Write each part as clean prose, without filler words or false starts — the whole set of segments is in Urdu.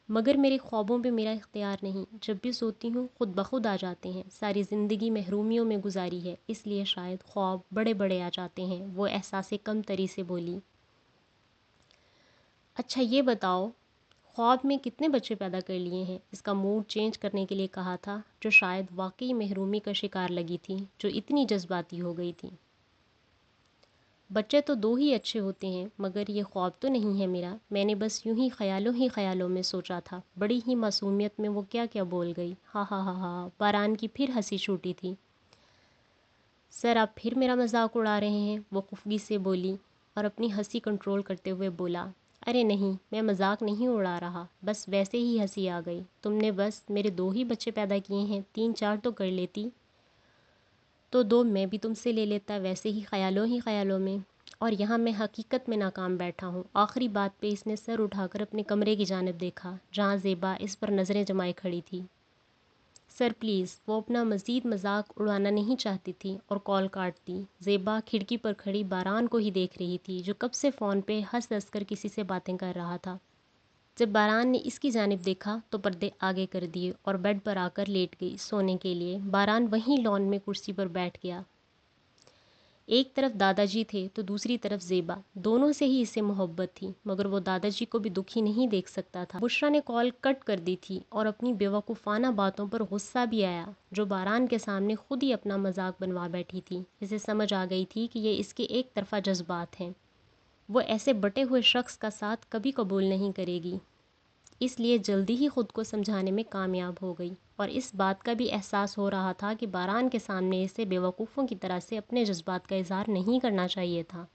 مگر میرے خوابوں پہ میرا اختیار نہیں، جب بھی سوتی ہوں خود بخود آ جاتے ہیں۔ ساری زندگی محرومیوں میں گزاری ہے، اس لیے شاید خواب بڑے بڑے آ جاتے ہیں، وہ احساس کم تری سے بولی۔ اچھا یہ بتاؤ، خواب میں کتنے بچے پیدا کر لیے ہیں؟ اس کا موڈ چینج کرنے کے لیے کہا تھا، جو شاید واقعی محرومی کا شکار لگی تھی، جو اتنی جذباتی ہو گئی تھی۔ بچے تو دو ہی اچھے ہوتے ہیں، مگر یہ خواب تو نہیں ہے میرا، میں نے بس یوں ہی خیالوں میں سوچا تھا۔ بڑی ہی معصومیت میں وہ کیا کیا بول گئی۔ ہاں ہاں ہاں ہاں، باران کی پھر ہنسی چھوٹی تھی۔ سر آپ پھر میرا مذاق اڑا رہے ہیں، وہ خفگی سے بولی اور اپنی ہنسی کنٹرول کرتے ہوئے بولا، ارے نہیں، میں مذاق نہیں اڑا رہا، بس ویسے ہی ہنسی آ گئی۔ تم نے بس میرے دو ہی بچے پیدا کیے ہیں، 3 4 تو کر لیتی تو 2 میں بھی تم سے لے لیتا، ویسے ہی خیالوں میں، اور یہاں میں حقیقت میں ناکام بیٹھا ہوں۔ آخری بات پہ اس نے سر اٹھا کر اپنے کمرے کی جانب دیکھا، جہاں زیبا اس پر نظریں جمائے کھڑی تھی۔ سر پلیز، وہ اپنا مزید مذاق اڑانا نہیں چاہتی تھی اور کال کاٹ دی۔ زیبا کھڑکی پر کھڑی باران کو ہی دیکھ رہی تھی، جو کب سے فون پہ ہنس ہنس کر کسی سے باتیں کر رہا تھا۔ جب باران نے اس کی جانب دیکھا تو پردے آگے کر دیے اور بیڈ پر آ کر لیٹ گئی سونے کے لیے۔ باران وہیں لان میں کرسی پر بیٹھ گیا۔ ایک طرف دادا جی تھے تو دوسری طرف زیبا، دونوں سے ہی اسے محبت تھی، مگر وہ دادا جی کو بھی دکھی نہیں دیکھ سکتا تھا۔ بشرا نے کال کٹ کر دی تھی اور اپنی بیوقوفانہ باتوں پر غصہ بھی آیا، جو باران کے سامنے خود ہی اپنا مذاق بنوا بیٹھی تھی۔ اسے سمجھ آ گئی تھی کہ یہ اس کے ایک طرفہ جذبات ہیں، وہ ایسے بٹے ہوئے شخص کا ساتھ کبھی قبول نہیں کرے گی، اس لیے جلدی ہی خود کو سمجھانے میں کامیاب ہو گئی، اور اس بات کا بھی احساس ہو رہا تھا کہ باران کے سامنے اسے بیوقوفوں کی طرح سے اپنے جذبات کا اظہار نہیں کرنا چاہیے تھا۔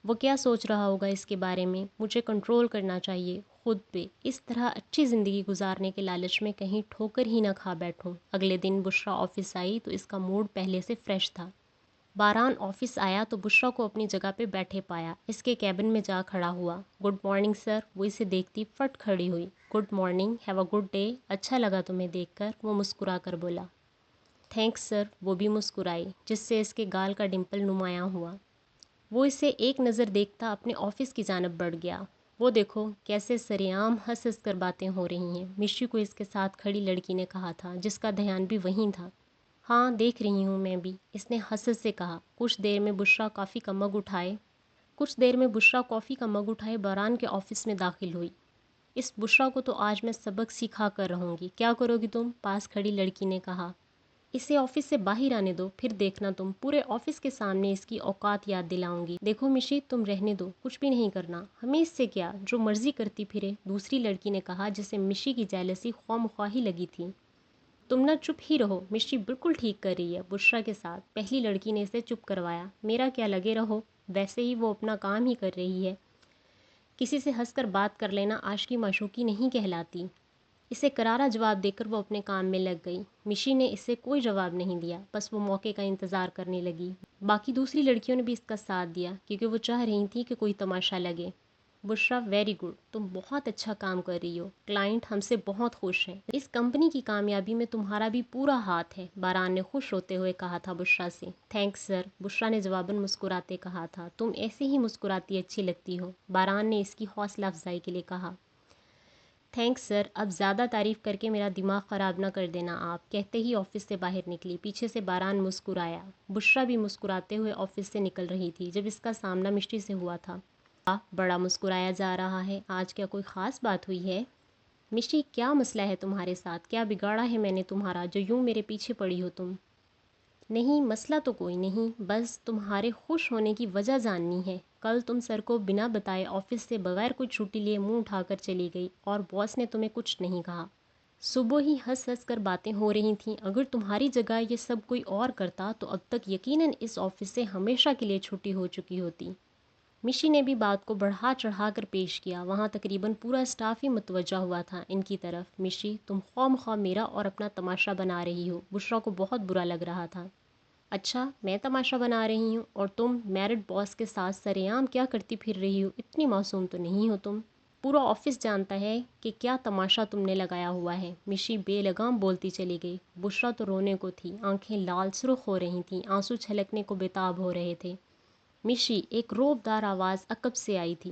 وہ کیا سوچ رہا ہوگا اس کے بارے میں؟ مجھے کنٹرول کرنا چاہیے خود پہ، اس طرح اچھی زندگی گزارنے کے لالچ میں کہیں ٹھوکر ہی نہ کھا بیٹھوں۔ اگلے دن بشرا آفس آئی تو اس کا موڈ پہلے سے فریش تھا۔ باران آفس آیا تو بشرا کو اپنی جگہ پہ بیٹھے پایا، اس کے کیبن میں جا کھڑا ہوا۔ گڈ مارننگ سر، وہ اسے دیکھتی فٹ کھڑی ہوئی۔ Good morning, have a good day, اچھا لگا تمہیں دیکھ کر، وہ مسکرا کر بولا۔ تھینکس سر، وہ بھی مسکرائی، جس سے اس کے گال کا ڈمپل نمایاں ہوا۔ وہ اسے ایک نظر دیکھتا اپنے آفس کی جانب بڑھ گیا۔ وہ دیکھو کیسے سرعام ہنس ہنس کر باتیں ہو رہی ہیں، مشی کو اس کے ساتھ کھڑی لڑکی نے کہا تھا، جس کا دھیان بھی وہیں تھا۔ ہاں دیکھ رہی ہوں میں بھی، اس نے ہنس ہنس سے کہا۔ کچھ دیر میں بشرا کافی کا مگ اٹھائے باران کے آفس میں داخل ہوئی۔ اس بشرا کو تو آج میں سبق سکھا کر رہوں گی۔ کیا کرو گی تم؟ پاس کھڑی لڑکی نے کہا۔ اسے آفس سے باہر آنے دو، پھر دیکھنا تم پورے آفس کے سامنے اس کی اوقات یاد دلاؤں گی۔ دیکھو مشی، تم رہنے دو، کچھ بھی نہیں کرنا، ہمیں اس سے کیا، جو مرضی کرتی پھرے، دوسری لڑکی نے کہا، جسے مشی کی جیلسی خواہ مخواہ لگی تھی۔ تم نہ چپ ہی رہو، مشی بالکل ٹھیک کر رہی ہے بشرا کے ساتھ، پہلی لڑکی نے اسے چپ کروایا۔ میرا کیا، لگے رہو، ویسے ہی وہ اپنا کام ہی کر رہی ہے، کسی سے ہنس کر بات کر لینا عاشقی معشوقی نہیں کہلاتی۔ اسے کرارا جواب دے کر وہ اپنے کام میں لگ گئی۔ مشی نے اسے کوئی جواب نہیں دیا، بس وہ موقع کا انتظار کرنے لگی۔ باقی دوسری لڑکیوں نے بھی اس کا ساتھ دیا، کیونکہ وہ چاہ رہی تھیں کہ کوئی تماشا لگے۔ بشرا، ویری گڈ، تم بہت اچھا کام کر رہی ہو، کلائنٹ ہم سے بہت خوش ہیں، اس کمپنی کی کامیابی میں تمہارا بھی پورا ہاتھ ہے، باران نے خوش ہوتے ہوئے کہا تھا بشرا سے۔ تھینکس سر، بشرا نے جواباً مسکراتے کہا تھا۔ تم ایسے ہی مسکراتی اچھی لگتی ہو، باران نے اس کی حوصلہ افزائی کے لیے کہا۔ تھینکس سر، اب زیادہ تعریف کر کے میرا دماغ خراب نہ کر دینا آپ، کہتے ہی آفس سے باہر نکلی۔ پیچھے سے باران مسکرایا۔ بشرا بھی مسکراتے ہوئے آفس سے نکل رہی تھی جب اس کا سامنا مشی سے ہوا تھا۔ بڑا مسکرایا جا رہا ہے، آج کیا کوئی خاص بات ہوئی ہے؟ مشی، کیا مسئلہ ہے تمہارے ساتھ؟ کیا بگاڑا ہے میں نے تمہارا، جو یوں میرے پیچھے پڑی ہو تم؟ نہیں، مسئلہ تو کوئی نہیں، بس تمہارے خوش ہونے کی وجہ جاننی ہے۔ کل تم سر کو بنا بتائے آفس سے بغیر کوئی چھٹی لیے منہ اٹھا کر چلی گئی اور باس نے تمہیں کچھ نہیں کہا۔ صبح ہی ہنس ہنس کر باتیں ہو رہی تھیں، اگر تمہاری جگہ یہ سب کوئی اور کرتا تو اب تک یقیناً اس آفس سے ہمیشہ کے لیے چھٹی ہو چکی ہوتی۔ مشی نے بھی بات کو بڑھا چڑھا کر پیش کیا، وہاں تقریباً پورا اسٹاف ہی متوجہ ہوا تھا ان کی طرف۔ مشی، تم خواہ مخواہ میرا اور اپنا تماشا بنا رہی ہو، بشرا کو بہت برا لگ رہا تھا۔ اچھا، میں تماشا بنا رہی ہوں، اور تم میرڈ باس کے ساتھ سرعام کیا کرتی پھر رہی ہو؟ اتنی معصوم تو نہیں ہو تم، پورا آفس جانتا ہے کہ کیا تماشا تم نے لگایا ہوا ہے۔ مشی بے لگام بولتی چلی گئی۔ بشرا تو رونے کو تھی، آنکھیں لال سرخ ہو رہی تھیں، آنسو چھلکنے کو بے تاب ہو رہے تھے۔ مشی، ایک روب دار آواز عقب سے آئی تھی۔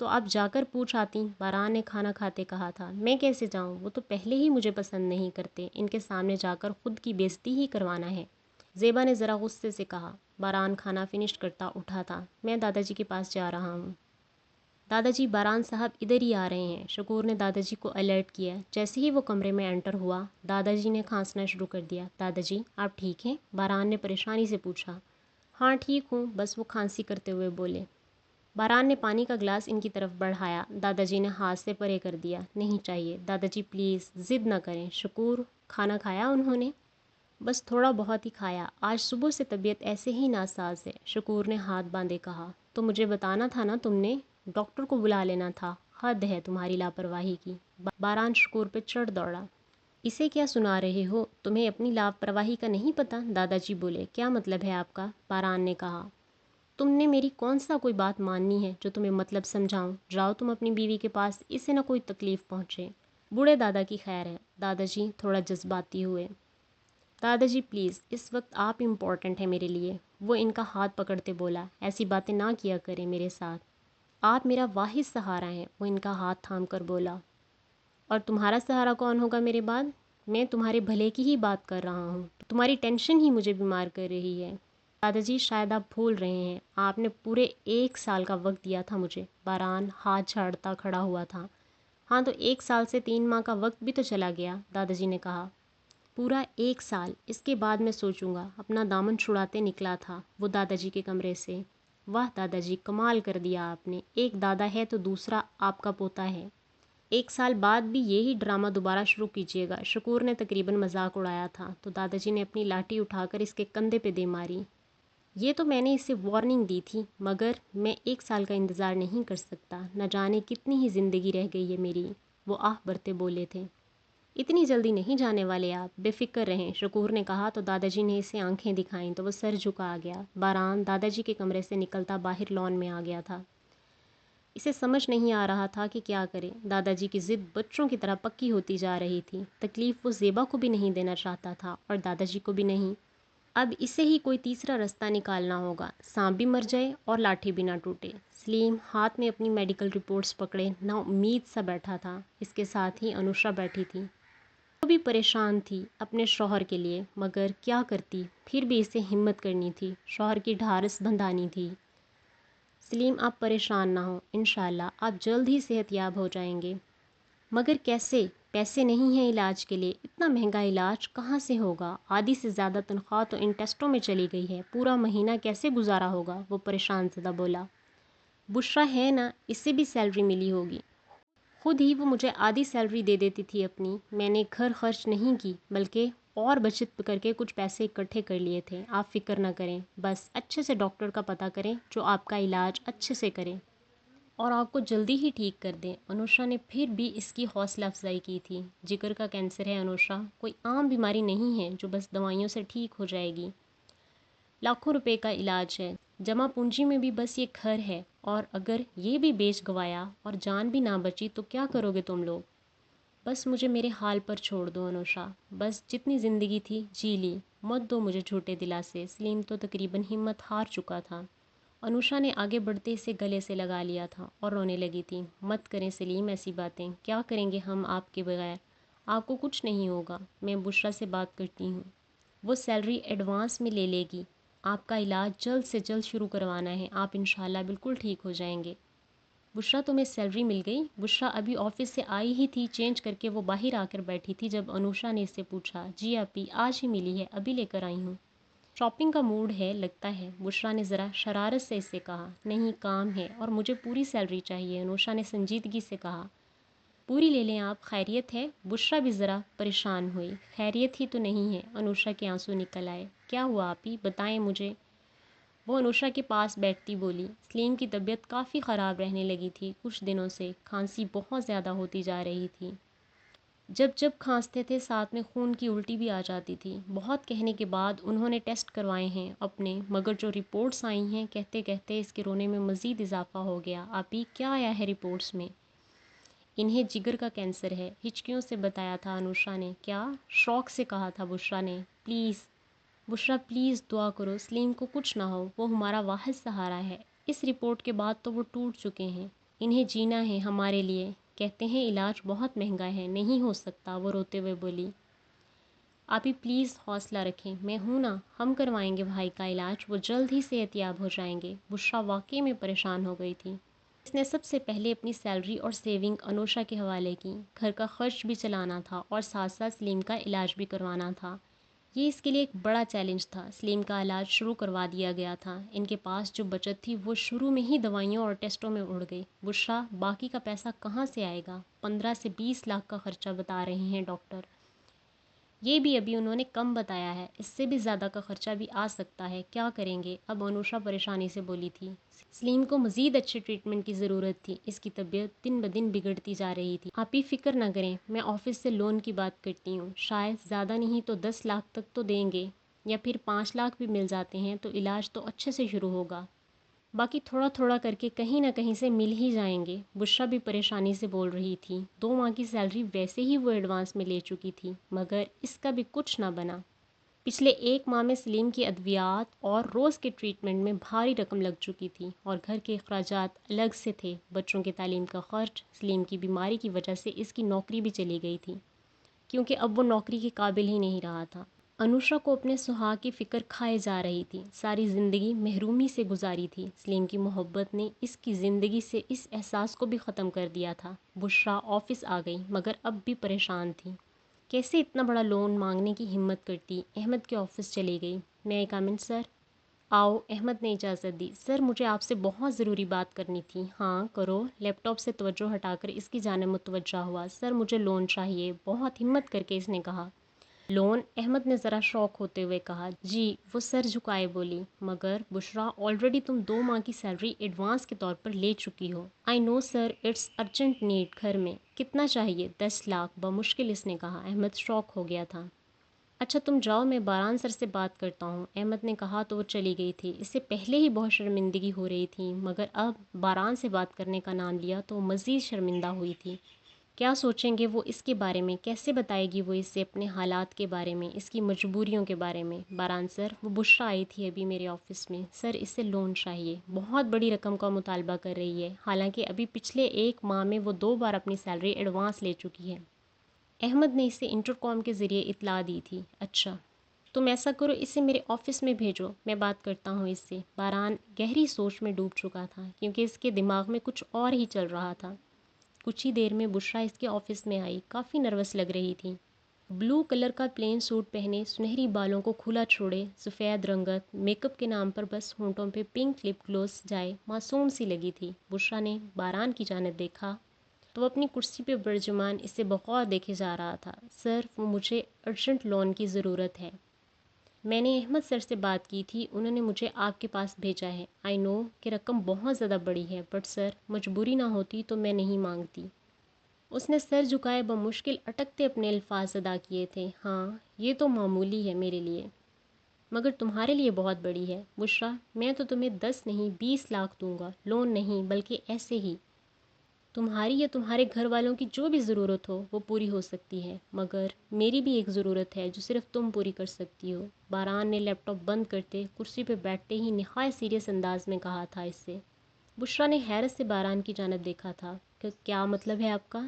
تو آپ جا کر پوچھ آتی، باران نے کھانا کھاتے کہا تھا۔ میں کیسے جاؤں، وہ تو پہلے ہی مجھے پسند نہیں کرتے، ان کے سامنے جا کر خود کی بےزتی ہی کروانا ہے۔ زیبا نے ذرا غصے سے کہا۔ باران کھانا فنش کرتا اٹھا تھا۔ میں دادا جی کے پاس جا رہا ہوں۔ دادا جی، باران صاحب ادھر ہی آ رہے ہیں، شکور نے دادا جی کو الرٹ کیا۔ جیسے ہی وہ کمرے میں انٹر ہوا، دادا جی نے کھانسنا شروع کر دیا۔ دادا جی، آپ ٹھیک ہیں؟ باران نے پریشانی سے پوچھا۔ ہاں ٹھیک ہوں، بس، وہ کھانسی کرتے ہوئے بولے۔ باران نے پانی کا گلاس ان کی طرف بڑھایا۔ دادا جی نے ہاتھ سے پرے کر دیا۔ نہیں چاہیے دادا جی، پلیز ضد نہ کریں۔ شکور، کھانا کھایا انہوں نے؟ بس تھوڑا بہت ہی کھایا، آج صبح سے طبیعت ایسے ہی ناساز ہے، شکور نے ہاتھ باندھے کہا۔ تو مجھے بتانا تھا نا، تم نے ڈاکٹر کو بلا لینا تھا، حد ہے تمہاری لاپرواہی کی۔ باران شکور پہ چڑھ دوڑا۔ اسے کیا سنا رہے ہو، تمہیں اپنی لاپرواہی کا نہیں پتہ؟ دادا جی بولے۔ کیا مطلب ہے آپ کا؟ باران نے کہا۔ تم نے میری کون سا کوئی بات ماننی ہے جو تمہیں مطلب سمجھاؤں؟ جاؤ تم اپنی بیوی کے پاس، اسے نہ کوئی تکلیف پہنچے۔ بوڑھے دادا کی خیر ہے۔ دادا جی تھوڑا جذباتی ہوئے۔ دادا جی پلیز، اس وقت آپ امپورٹنٹ ہیں میرے لیے، وہ ان کا ہاتھ پکڑتے بولا۔ ایسی باتیں نہ کیا کریں میرے ساتھ، آپ میرا واحد سہارا ہیں، وہ ان کا ہاتھ تھام کر بولا۔ اور تمہارا سہارا کون ہوگا میرے بعد؟ میں تمہارے بھلے کی ہی بات کر رہا ہوں، تمہاری ٹینشن ہی مجھے بیمار کر رہی ہے۔ دادا جی، شاید آپ بھول رہے ہیں، آپ نے پورے 1 سال کا وقت دیا تھا مجھے۔ باران ہاتھ جھاڑتا کھڑا ہوا تھا۔ ہاں تو 1 سال سے 3 ماہ کا وقت بھی تو چلا گیا، دادا جی نے کہا۔ پورا 1 سال، اس کے بعد میں سوچوں گا، اپنا دامن چھڑاتے نکلا تھا وہ دادا جی کے کمرے سے۔ واہ دادا جی، کمال کر دیا آپ نے، ایک دادا ہے تو دوسرا آپ کا پوتا ہے۔ 1 سال بعد بھی یہی ڈرامہ دوبارہ شروع کیجیے گا، شکور نے تقریباً مذاق اڑایا تھا، تو دادا جی نے اپنی لاٹھی اٹھا کر اس کے کندھے پہ دے ماری۔ یہ تو میں نے اسے وارننگ دی تھی، مگر میں 1 سال کا انتظار نہیں کر سکتا، نہ جانے کتنی ہی زندگی رہ گئی ہے میری، وہ آہ بھرتے بولے تھے۔ اتنی جلدی نہیں جانے والے آپ، بے فکر رہیں، شکور نے کہا، تو دادا جی نے اسے آنکھیں دکھائیں تو وہ سر جھکا گیا۔ باران دادا جی کے کمرے سے نکلتا باہر لان میں آ گیا تھا۔ اسے سمجھ نہیں آ رہا تھا کہ کیا کرے، دادا جی کی ضد بچوں کی طرح پکی ہوتی جا رہی تھی، تکلیف وہ زیبا کو بھی نہیں دینا چاہتا تھا اور دادا جی کو بھی نہیں۔ اب اسے ہی کوئی تیسرا رستہ نکالنا ہوگا، سانپ بھی مر جائے اور لاٹھی بھی نہ ٹوٹے۔ سلیم ہاتھ میں اپنی میڈیکل رپورٹس پکڑے نا امید سا بیٹھا تھا، اس کے ساتھ ہی انوشا بیٹھی تھی۔ وہ بھی پریشان تھی اپنے شوہر کے لیے، مگر کیا کرتی، پھر بھی اسے ہمت کرنی تھی، شوہر کی ڈھارس بندھانی تھی۔ سلیم، آپ پریشان نہ ہوں، انشاءاللہ آپ جلد ہی صحت یاب ہو جائیں گے۔ مگر کیسے؟ پیسے نہیں ہیں علاج کے لیے، اتنا مہنگا علاج کہاں سے ہوگا؟ آدھی سے زیادہ تنخواہ تو ان ٹیسٹوں میں چلی گئی ہے، پورا مہینہ کیسے گزارا ہوگا؟ وہ پریشان زدہ بولا۔ بشرا ہے نا، اس سے بھی سیلری ملی ہوگی، خود ہی وہ مجھے آدھی سیلری دے دیتی تھی اپنی، میں نے گھر خرچ نہیں کی بلکہ اور بچت کر کے کچھ پیسے اکٹھے کر لیے تھے۔ آپ فکر نہ کریں، بس اچھے سے ڈاکٹر کا پتہ کریں جو آپ کا علاج اچھے سے کرے اور آپ کو جلدی ہی ٹھیک کر دیں۔ انوشا نے پھر بھی اس کی حوصلہ افزائی کی تھی۔ جگر کا کینسر ہے انوشا، کوئی عام بیماری نہیں ہے جو بس دوائیوں سے ٹھیک ہو جائے گی، لاکھوں روپے کا علاج ہے، جمع پونجی میں بھی بس یہ گھر ہے، اور اگر یہ بھی بیچ گوایا اور جان بھی نہ بچی تو کیا کرو گے تم لوگ؟ بس مجھے میرے حال پر چھوڑ دو انوشا، بس جتنی زندگی تھی جی لی، مت دو مجھے جھوٹے دلاسے۔ سلیم تو تقریباً ہمت ہار چکا تھا۔ انوشا نے آگے بڑھتے اسے گلے سے لگا لیا تھا اور رونے لگی تھی۔ مت کریں سلیم ایسی باتیں، کیا کریں گے ہم آپ کے بغیر؟ آپ کو کچھ نہیں ہوگا، میں بشرا سے بات کرتی ہوں، وہ سیلری ایڈوانس میں لے لے گی، آپ کا علاج جلد سے جلد شروع کروانا ہے، آپ انشاءاللہ بالکل ٹھیک ہو جائیں گے۔ بشرا تمہیں سیلری مل گئی؟ بشرا ابھی آفس سے آئی ہی تھی، چینج کر کے وہ باہر آ کر بیٹھی تھی جب انوشا نے اس سے پوچھا۔ جی آپی، آج ہی ملی ہے، ابھی لے کر آئی ہوں۔ شاپنگ کا موڈ ہے لگتا ہے، بشرا نے ذرا شرارت سے اس سے کہا۔ نہیں، کام ہے اور مجھے پوری سیلری چاہیے، انوشا نے سنجیدگی سے کہا۔ پوری لے لیں آپ، خیریت ہے؟ بشرا بھی ذرا پریشان ہوئی۔ خیریت ہی تو نہیں ہے، انوشا کے آنسو نکل آئے۔ کیا ہوا آپی، بتائیں مجھے۔ وہ انوشا کے پاس بیٹھتی بولی۔ سلیم کی طبیعت کافی خراب رہنے لگی تھی کچھ دنوں سے، کھانسی بہت زیادہ ہوتی جا رہی تھی، جب جب کھانستے تھے ساتھ میں خون کی الٹی بھی آ جاتی تھی۔ بہت کہنے کے بعد انہوں نے ٹیسٹ کروائے ہیں اپنے، مگر جو رپورٹس آئی ہیں، کہتے کہتے اس کے رونے میں مزید اضافہ ہو گیا۔ آپی، کیا آیا ہے رپورٹس میں؟ انہیں جگر کا کینسر ہے، ہچکیوں سے بتایا تھا انوشا نے۔ کیا؟ شوق سے کہا تھا بشرا نے۔ پلیز بشرا، پلیز دعا کرو سلیم کو کچھ نہ ہو، وہ ہمارا واحد سہارا ہے، اس رپورٹ کے بعد تو وہ ٹوٹ چکے ہیں۔ انہیں جینا ہے ہمارے لیے، کہتے ہیں علاج بہت مہنگا ہے، نہیں ہو سکتا، وہ روتے ہوئے بولی۔ آپی پلیز حوصلہ رکھیں، میں ہوں نا، ہم کروائیں گے بھائی کا علاج، وہ جلد ہی صحت یاب ہو جائیں گے۔ بشریٰ واقعی میں پریشان ہو گئی تھی۔ اس نے سب سے پہلے اپنی سیلری اور سیونگ انوشا کے حوالے کی، گھر کا خرچ بھی چلانا تھا اور ساتھ ساتھ سلیم کا علاج بھی کروانا تھا۔ یہ اس کے لیے ایک بڑا چیلنج تھا۔ سلیم کا علاج شروع کروا دیا گیا تھا، ان کے پاس جو بچت تھی وہ شروع میں ہی دوائیوں اور ٹیسٹوں میں اڑ گئی۔ بشریٰ باقی کا پیسہ کہاں سے آئے گا؟ 15 سے 20 لاکھ کا خرچہ بتا رہے ہیں ڈاکٹر۔ یہ بھی ابھی انہوں نے کم بتایا ہے، اس سے بھی زیادہ کا خرچہ بھی آ سکتا ہے، کیا کریں گے؟ اب انوشا پریشانی سے بولی تھی۔ سلیم کو مزید اچھے ٹریٹمنٹ کی ضرورت تھی، اس کی طبیعت دن بدن بگڑتی جا رہی تھی۔ آپ ہی فکر نہ کریں، میں آفس سے لون کی بات کرتی ہوں، شاید زیادہ نہیں تو 10 لاکھ تک تو دیں گے، یا پھر 5 لاکھ بھی مل جاتے ہیں تو علاج تو اچھے سے شروع ہوگا، باقی تھوڑا تھوڑا کر کے کہیں نہ کہیں سے مل ہی جائیں گے۔ بشریٰ بھی پریشانی سے بول رہی تھی، 2 ماہ کی سیلری ویسے ہی وہ ایڈوانس میں لے چکی تھی، مگر اس کا بھی کچھ نہ بنا۔ پچھلے 1 ماہ میں سلیم کی ادویات اور روز کے ٹریٹمنٹ میں بھاری رقم لگ چکی تھی، اور گھر کے اخراجات الگ سے تھے، بچوں کے تعلیم کا خرچ، سلیم کی بیماری کی وجہ سے اس کی نوکری بھی چلی گئی تھی، کیونکہ اب وہ نوکری کے قابل ہی نہیں رہا تھا۔ انوشا کو اپنے سہاگ کی فکر کھائے جا رہی تھی، ساری زندگی محرومی سے گزاری تھی، سلیم کی محبت نے اس کی زندگی سے اس احساس کو بھی ختم کر دیا تھا۔ بشریٰ آفس آ گئی، مگر اب بھی پریشان تھی، کیسے اتنا بڑا لون مانگنے کی ہمت کرتی۔ احمد کے آفس چلی گئی۔ میں آئی کم ان سر؟ آؤ۔ احمد نے اجازت دی۔ سر مجھے آپ سے بہت ضروری بات کرنی تھی۔ ہاں کرو۔ لیپ ٹاپ سے توجہ ہٹا کر اس کی جانب متوجہ ہوا۔ سر مجھے لون چاہیے، بہت ہمت کر کے اس نے کہا۔ لون؟ احمد نے ذرا شوق ہوتے ہوئے کہا۔ جی، وہ سر جھکائے بولی۔ مگر بشریٰ آلریڈی تم 2 ماہ کی سیلری ایڈوانس کے طور پر لے چکی ہو۔ آئی نو سر، اٹس ارجنٹ نیڈ گھر میں۔ کتنا چاہیے؟ 10 لاکھ بمشکل اس نے کہا۔ احمد شوق ہو گیا تھا۔ اچھا تم جاؤ، میں باران سر سے بات کرتا ہوں، احمد نے کہا تو وہ چلی گئی تھی۔ اس سے پہلے ہی بہت شرمندگی ہو رہی تھی، مگر اب باران سے بات کرنے کا نام لیا تو وہ مزید شرمندہ ہوئی تھی۔ کیا سوچیں گے وہ اس کے بارے میں؟ کیسے بتائے گی وہ اس سے اپنے حالات کے بارے میں، اس کی مجبوریوں کے بارے میں؟ باران سر، وہ بشریٰ آئی تھی ابھی میرے آفس میں، سر اس سے لون چاہیے، بہت بڑی رقم کا مطالبہ کر رہی ہے، حالانکہ ابھی پچھلے 1 ماہ میں وہ 2 بار اپنی سیلری ایڈوانس لے چکی ہے۔ احمد نے اسے انٹر کام کے ذریعے اطلاع دی تھی۔ اچھا تم ایسا کرو، اسے میرے آفس میں بھیجو، میں بات کرتا ہوں اس سے۔ باران گہری سوچ میں ڈوب چکا تھا، کیونکہ اس کے دماغ میں کچھ اور ہی چل رہا تھا۔ کچھ ہی دیر میں بشریٰ اس کے آفس میں آئی، کافی نروس لگ رہی تھی۔ بلو کلر کا پلین سوٹ پہنے، سنہری بالوں کو کھلا چھوڑے، سفید رنگت، میک اپ کے نام پر بس ہونٹوں پہ پنک لپ گلوس جائے، معصوم سی لگی تھی۔ بشریٰ نے باران کی جانب دیکھا تو وہ اپنی کرسی پہ برجمان اسے بغور دیکھے جا رہا تھا۔ سر وہ مجھے ارجنٹ لون کی ضرورت ہے، میں نے احمد سر سے بات کی تھی، انہوں نے مجھے آپ کے پاس بھیجا ہے۔ آئی نو کہ رقم بہت زیادہ بڑی ہے، بٹ سر مجبوری نہ ہوتی تو میں نہیں مانگتی۔ اس نے سر جھکائے بمشکل اٹکتے اپنے الفاظ ادا کیے تھے۔ ہاں یہ تو معمولی ہے میرے لیے، مگر تمہارے لیے بہت بڑی ہے۔ بشریٰ میں تو تمہیں 10 نہیں 20 لاکھ دوں گا، لون نہیں بلکہ ایسے ہی، تمہاری یا تمہارے گھر والوں کی جو بھی ضرورت ہو وہ پوری ہو سکتی ہے، مگر میری بھی ایک ضرورت ہے جو صرف تم پوری کر سکتی ہو۔ باران نے لیپ ٹاپ بند کرتے کرسی پہ بیٹھتے ہی نہایت سیریس انداز میں کہا تھا اس سے۔ بشریٰ نے حیرت سے باران کی جانب دیکھا تھا کہ کیا مطلب ہے آپ کا؟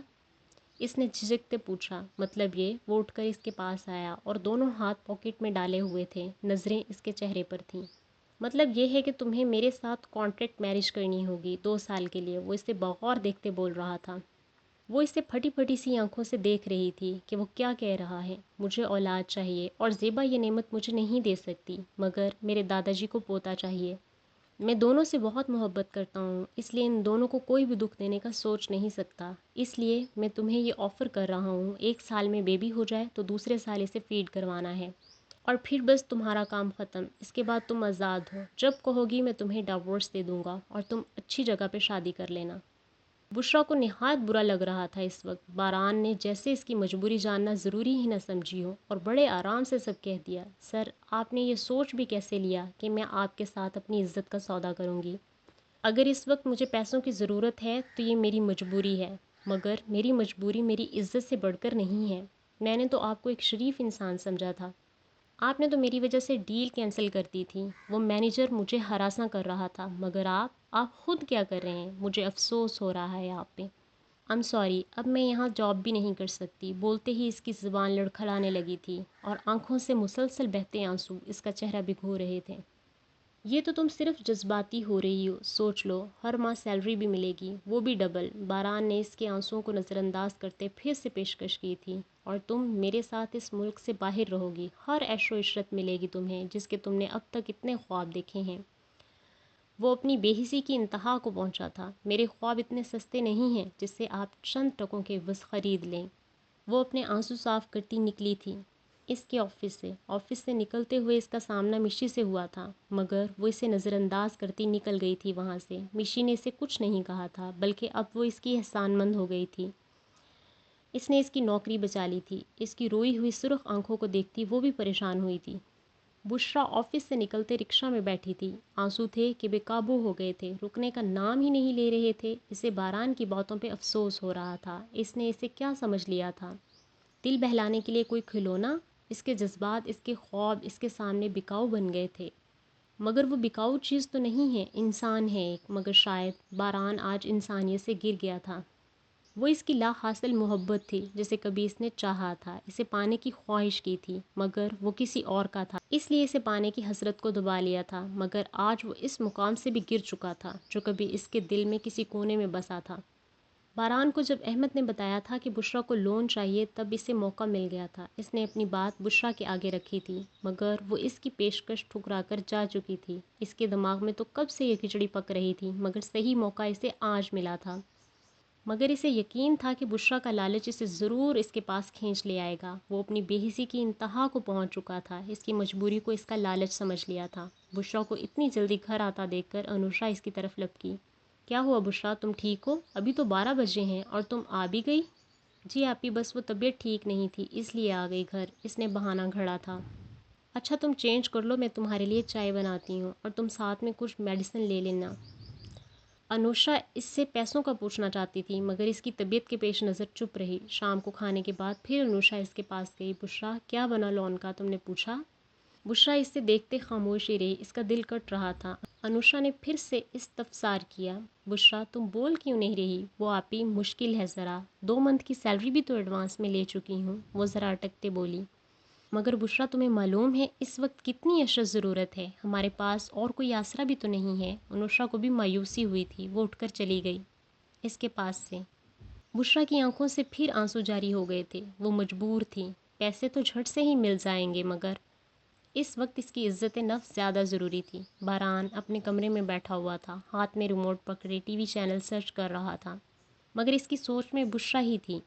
اس نے جھجکتے پوچھا۔ مطلب یہ، وہ اٹھ کر اس کے پاس آیا اور دونوں ہاتھ پاکٹ میں ڈالے ہوئے تھے، نظریں اس کے چہرے پر تھیں۔ مطلب یہ ہے کہ تمہیں میرے ساتھ کانٹریکٹ میرج کرنی ہوگی 2 سال کے لیے، وہ اسے بغور دیکھتے بول رہا تھا۔ وہ اسے پھٹی پھٹی سی آنکھوں سے دیکھ رہی تھی کہ وہ کیا کہہ رہا ہے۔ مجھے اولاد چاہیے، اور زیبا یہ نعمت مجھے نہیں دے سکتی، مگر میرے دادا جی کو پوتا چاہیے۔ میں دونوں سے بہت محبت کرتا ہوں، اس لیے ان دونوں کو کوئی بھی دکھ دینے کا سوچ نہیں سکتا، اس لیے میں تمہیں یہ آفر کر رہا ہوں، 1 سال میں بیبی ہو جائے تو دوسرے سال اسے فیڈ کروانا ہے، اور پھر بس تمہارا کام ختم، اس کے بعد تم آزاد ہو، جب کہو گی میں تمہیں ڈیورس دے دوں گا اور تم اچھی جگہ پہ شادی کر لینا۔ بشریٰ کو نہایت برا لگ رہا تھا اس وقت، باران نے جیسے اس کی مجبوری جاننا ضروری ہی نہ سمجھی ہو، اور بڑے آرام سے سب کہہ دیا۔ سر آپ نے یہ سوچ بھی کیسے لیا کہ میں آپ کے ساتھ اپنی عزت کا سودا کروں گی؟ اگر اس وقت مجھے پیسوں کی ضرورت ہے تو یہ میری مجبوری ہے، مگر میری مجبوری میری عزت سے بڑھ کر نہیں ہے، میں نے تو آپ کو ایک شریف انسان سمجھا تھا۔ آپ نے تو میری وجہ سے ڈیل کینسل کر دی تھی، وہ مینیجر مجھے ہراساں کر رہا تھا، مگر آپ خود کیا کر رہے ہیں؟ مجھے افسوس ہو رہا ہے آپ پہ۔ ایم سوری، اب میں یہاں جاب بھی نہیں کر سکتی۔ بولتے ہی اس کی زبان لڑکھڑانے لگی تھی اور آنکھوں سے مسلسل بہتے آنسو اس کا چہرہ بھگو رہے تھے۔ یہ تو تم صرف جذباتی ہو رہی ہو، سوچ لو ہر ماہ سیلری بھی ملے گی، وہ بھی ڈبل۔ باران نے اس کے آنسوؤں کو نظر انداز کرتے پھر سے پیشکش کی تھی، اور تم میرے ساتھ اس ملک سے باہر رہو گی، ہر عیش و عشرت ملے گی تمہیں جس کے تم نے اب تک اتنے خواب دیکھے ہیں۔ وہ اپنی بے حسی کی انتہا کو پہنچا تھا۔ میرے خواب اتنے سستے نہیں ہیں جس سے آپ چند ٹکوں کے بس خرید لیں۔ وہ اپنے آنسو صاف کرتی نکلی تھی اس کے آفس سے نکلتے ہوئے اس کا سامنا مشی سے ہوا تھا، مگر وہ اسے نظر انداز کرتی نکل گئی تھی وہاں سے۔ مشی نے اسے کچھ نہیں کہا تھا، بلکہ اب وہ اس کی احسان مند ہو گئی تھی۔ اس نے اس کی نوکری بچا لی تھی۔ اس کی روئی ہوئی سرخ آنکھوں کو دیکھتی وہ بھی پریشان ہوئی تھی۔ بشریٰ آفس سے نکلتے رکشہ میں بیٹھی تھی۔ آنسو تھے کہ بے قابو ہو گئے تھے، رکنے کا نام ہی نہیں لے رہے تھے۔ اسے باران کی باتوں پہ افسوس ہو رہا تھا۔ اس نے اسے کیا سمجھ لیا تھا؟ دل بہلانے کے لیے کوئی کھلونا؟ اس کے جذبات، اس کے خواب اس کے سامنے بکاؤ بن گئے تھے۔ مگر وہ بکاؤ چیز تو نہیں ہے، انسان ہے ایک۔ مگر شاید باران آج انسانیت سے گر گیا تھا۔ وہ اس کی لا حاصل محبت تھی جسے کبھی اس نے چاہا تھا، اسے پانے کی خواہش کی تھی، مگر وہ کسی اور کا تھا، اس لیے اسے پانے کی حسرت کو دبا لیا تھا۔ مگر آج وہ اس مقام سے بھی گر چکا تھا جو کبھی اس کے دل میں کسی کونے میں بسا تھا۔ باران کو جب احمد نے بتایا تھا کہ بشریٰ کو لون چاہیے، تب اسے موقع مل گیا تھا۔ اس نے اپنی بات بشریٰ کے آگے رکھی تھی، مگر وہ اس کی پیشکش ٹھکرا کر جا چکی تھی۔ اس کے دماغ میں تو کب سے یہ کھچڑی پک رہی تھی، مگر صحیح موقع اسے آج ملا تھا۔ مگر اسے یقین تھا کہ بشریٰ کا لالچ اسے ضرور اس کے پاس کھینچ لے آئے گا۔ وہ اپنی بے حسی کی انتہا کو پہنچ چکا تھا، اس کی مجبوری کو اس کا لالچ سمجھ لیا تھا۔ بشریٰ کو اتنی جلدی گھر آتا دیکھ کر انوشا اس کی طرف لپکی۔ کیا ہوا بشریٰ، تم ٹھیک ہو؟ ابھی تو 12 بجے ہیں اور تم آ بھی گئی؟ جی آپی، بس وہ طبیعت ٹھیک نہیں تھی اس لیے آ گئی گھر، اس نے بہانہ گھڑا تھا۔ اچھا تم چینج کر لو، میں تمہارے لیے چائے بناتی ہوں، اور تم ساتھ میں کچھ میڈیسن لے لینا۔ انوشا اس سے پیسوں کا پوچھنا چاہتی تھی، مگر اس کی طبیعت کے پیش نظر چپ رہی۔ شام کو کھانے کے بعد پھر انوشا اس کے پاس گئی۔ بشریٰ کیا بنا لون کا، تم نے پوچھا؟ بشریٰ اس سے دیکھتے خاموش ہی رہی، اس کا دل کٹ رہا تھا۔ انوشا نے پھر سے استفسار کیا، بشریٰ تم بول کیوں نہیں رہی؟ وہ آپی مشکل ہے ذرا، 2 منتھ کی سیلری بھی تو ایڈوانس میں لے چکی ہوں، وہ ذرا اٹکتے بولی۔ مگر بشریٰ تمہیں معلوم ہے اس وقت کتنی اشد ضرورت ہے، ہمارے پاس اور کوئی آسرا بھی تو نہیں ہے۔ انوشا کو بھی مایوسی ہوئی تھی، وہ اٹھ کر چلی گئی اس کے پاس سے۔ بشریٰ کی آنکھوں سے پھر آنسو جاری ہو گئے تھے، وہ مجبور تھی۔ پیسے تو جھٹ سے ہی مل جائیں گے، مگر اس وقت اس کی عزت نفس زیادہ ضروری تھی۔ باران اپنے کمرے میں بیٹھا ہوا تھا، ہاتھ میں ریموٹ پکڑے ٹی وی چینل سرچ کر رہا تھا، مگر اس کی سوچ میں بشریٰ ہی تھی۔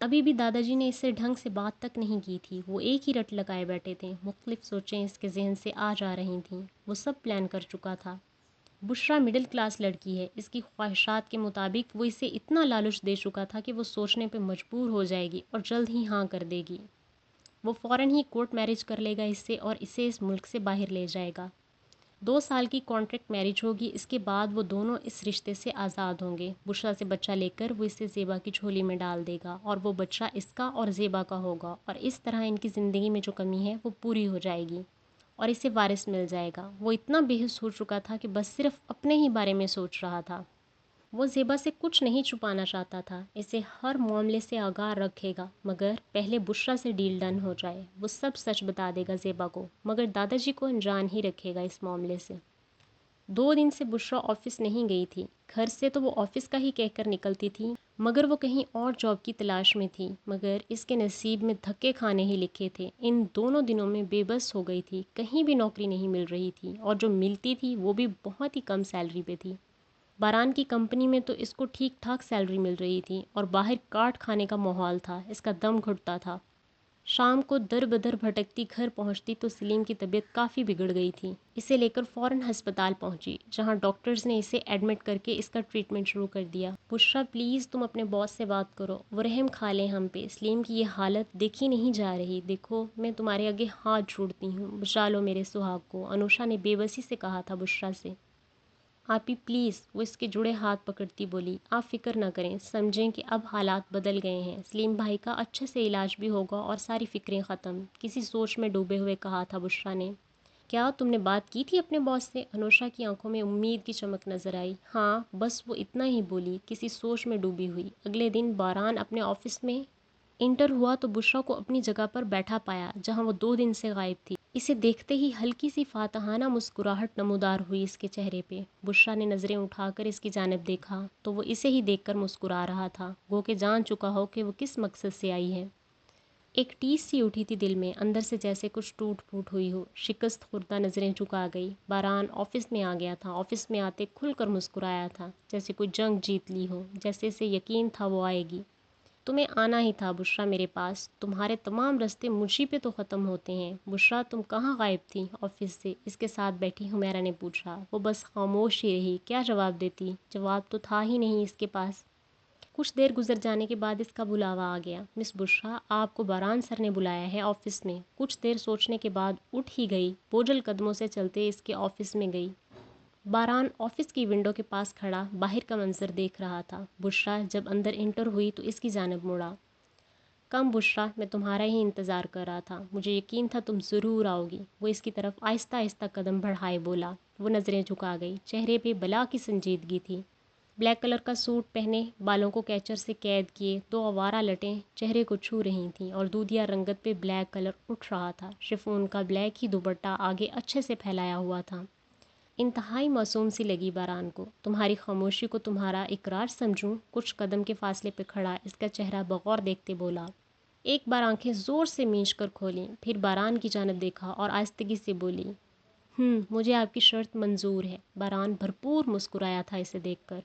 ابھی بھی دادا جی نے اس سے ڈھنگ سے بات تک نہیں کی تھی، وہ ایک ہی رٹ لگائے بیٹھے تھے۔ مختلف سوچیں اس کے ذہن سے آ جا رہی تھیں، وہ سب پلان کر چکا تھا۔ بشریٰ مڈل کلاس لڑکی ہے، اس کی خواہشات کے مطابق وہ اسے اتنا لالچ دے چکا تھا کہ وہ سوچنے پہ مجبور ہو جائے گی اور جلد ہی ہاں کر دے گی۔ وہ فوراً ہی کورٹ میرج کر لے گا اس سے اور اسے اس ملک سے باہر لے جائے گا۔ 2 سال کی کانٹریکٹ میرج ہوگی، اس کے بعد وہ دونوں اس رشتے سے آزاد ہوں گے۔ بشریٰ سے بچہ لے کر وہ اسے زیبا کی جھولی میں ڈال دے گا، اور وہ بچہ اس کا اور زیبا کا ہوگا، اور اس طرح ان کی زندگی میں جو کمی ہے وہ پوری ہو جائے گی اور اسے وارث مل جائے گا۔ وہ اتنا بے حس ہو چکا تھا کہ بس صرف اپنے ہی بارے میں سوچ رہا تھا۔ وہ زیبا سے کچھ نہیں چھپانا چاہتا تھا، اسے ہر معاملے سے آگاہ رکھے گا، مگر پہلے بشریٰ سے ڈیل ڈن ہو جائے۔ وہ سب سچ بتا دے گا زیبا کو، مگر دادا جی کو انجان ہی رکھے گا اس معاملے سے۔ 2 دن سے بشریٰ آفس نہیں گئی تھی۔ گھر سے تو وہ آفس کا ہی کہہ کر نکلتی تھی، مگر وہ کہیں اور جاب کی تلاش میں تھی، مگر اس کے نصیب میں دھکے کھانے ہی لکھے تھے۔ ان دونوں دنوں میں بے بس ہو گئی تھی، کہیں بھی نوکری نہیں مل رہی تھی، اور جو ملتی تھی وہ بھی بہت ہی کم سیلری پہ تھی۔ باران کی کمپنی میں تو اس کو ٹھیک ٹھاک سیلری مل رہی تھی، اور باہر کاٹ کھانے کا ماحول تھا، اس کا دم گھٹتا تھا۔ شام کو در بدر بھٹکتی گھر پہنچتی تو سلیم کی طبیعت کافی بگڑ گئی تھی۔ اسے لے کر فوراً ہسپتال پہنچی، جہاں ڈاکٹرز نے اسے ایڈمٹ کر کے اس کا ٹریٹمنٹ شروع کر دیا۔ بشریٰ پلیز تم اپنے باس سے بات کرو، وہ رحم کھا لیں ہم پہ، سلیم کی یہ حالت دیکھی نہیں جا رہی، دیکھو میں تمہارے آگے ہاتھ جوڑتی ہوں، بچا لو میرے سہاگ کو، انوشا نے بے بسی سے کہا تھا بشریٰ سے۔ آپ ہی پلیز، وہ اس کے جڑے ہاتھ پکڑتی بولی، آپ فکر نہ کریں، سمجھیں کہ اب حالات بدل گئے ہیں، سلیم بھائی کا اچھے سے علاج بھی ہوگا اور ساری فکریں ختم، کسی سوچ میں ڈوبے ہوئے کہا تھا بشرا نے۔ کیا تم نے بات کی تھی اپنے باس سے؟ انوشا کی آنکھوں میں امید کی چمک نظر آئی۔ ہاں، بس وہ اتنا ہی بولی، کسی سوچ میں ڈوبی ہوئی۔ اگلے دن باران اپنے آفس میں انٹر ہوا تو بشرا کو اپنی جگہ پر بیٹھا پایا جہاں وہ 2 دن سے غائب تھی۔ اسے دیکھتے ہی ہلکی سی فاتحانہ مسکراہٹ نمودار ہوئی اس کے چہرے پہ۔ بشرا نے نظریں اٹھا کر اس کی جانب دیکھا تو وہ اسے ہی دیکھ کر مسکرا رہا تھا، گو کہ جان چکا ہو کہ وہ کس مقصد سے آئی ہے۔ ایک ٹیس سی اٹھی تھی دل میں، اندر سے جیسے کچھ ٹوٹ پھوٹ ہوئی ہو، شکست خوردہ نظریں جھکا گئی۔ باران آفس میں آ گیا تھا، آفس میں آتے کھل کر مسکرایا تھا، جیسے کوئی جنگ جیت لی ہو، جیسے اسے یقین تھا وہ آئے گی۔ تمہیں آنا ہی تھا بشرا میرے پاس، تمہارے تمام راستے مجھی پہ تو ختم ہوتے ہیں۔ بشرا تم کہاں غائب تھی آفس سے؟ اس کے ساتھ بیٹھی حمیرہ نے پوچھا۔ وہ بس خاموش ہی رہی، کیا جواب دیتی؟ جواب تو تھا ہی نہیں اس کے پاس۔ کچھ دیر گزر جانے کے بعد اس کا بلاوا آ گیا۔ مس بشرا، آپ کو باران سر نے بلایا ہے آفس میں۔ کچھ دیر سوچنے کے بعد اٹھ ہی گئی، بوجھل قدموں سے چلتے اس کے آفس میں گئی۔ باران آفس کی ونڈو کے پاس کھڑا باہر کا منظر دیکھ رہا تھا۔ بشرا جب اندر انٹر ہوئی تو اس کی جانب مڑا۔ کم بشرا، میں تمہارا ہی انتظار کر رہا تھا، مجھے یقین تھا تم ضرور آؤ گی۔ وہ اس کی طرف آہستہ آہستہ قدم بڑھائے بولا۔ وہ نظریں جھکا گئی، چہرے پہ بلا کی سنجیدگی تھی۔ بلیک کلر کا سوٹ پہنے، بالوں کو کیچر سے قید کیے، 2 آوارہ لٹیں چہرے کو چھو رہی تھیں اور دودھیا رنگت پہ بلیک کلر اٹھ رہا تھا۔ شفون کا بلیک ہی دوپٹہ آگے اچھے سے پھیلایا ہوا تھا۔ انتہائی معصوم سی لگی باران کو۔ تمہاری خاموشی کو تمہارا اقرار سمجھوں؟ کچھ قدم کے فاصلے پہ کھڑا اس کا چہرہ بغور دیکھتے بولا۔ ایک بار آنکھیں زور سے مینچ کر کھولیں، پھر باران کی جانب دیکھا اور آہستگی سے بولی، مجھے آپ کی شرط منظور ہے۔ باران بھرپور مسکرایا تھا اسے دیکھ کر۔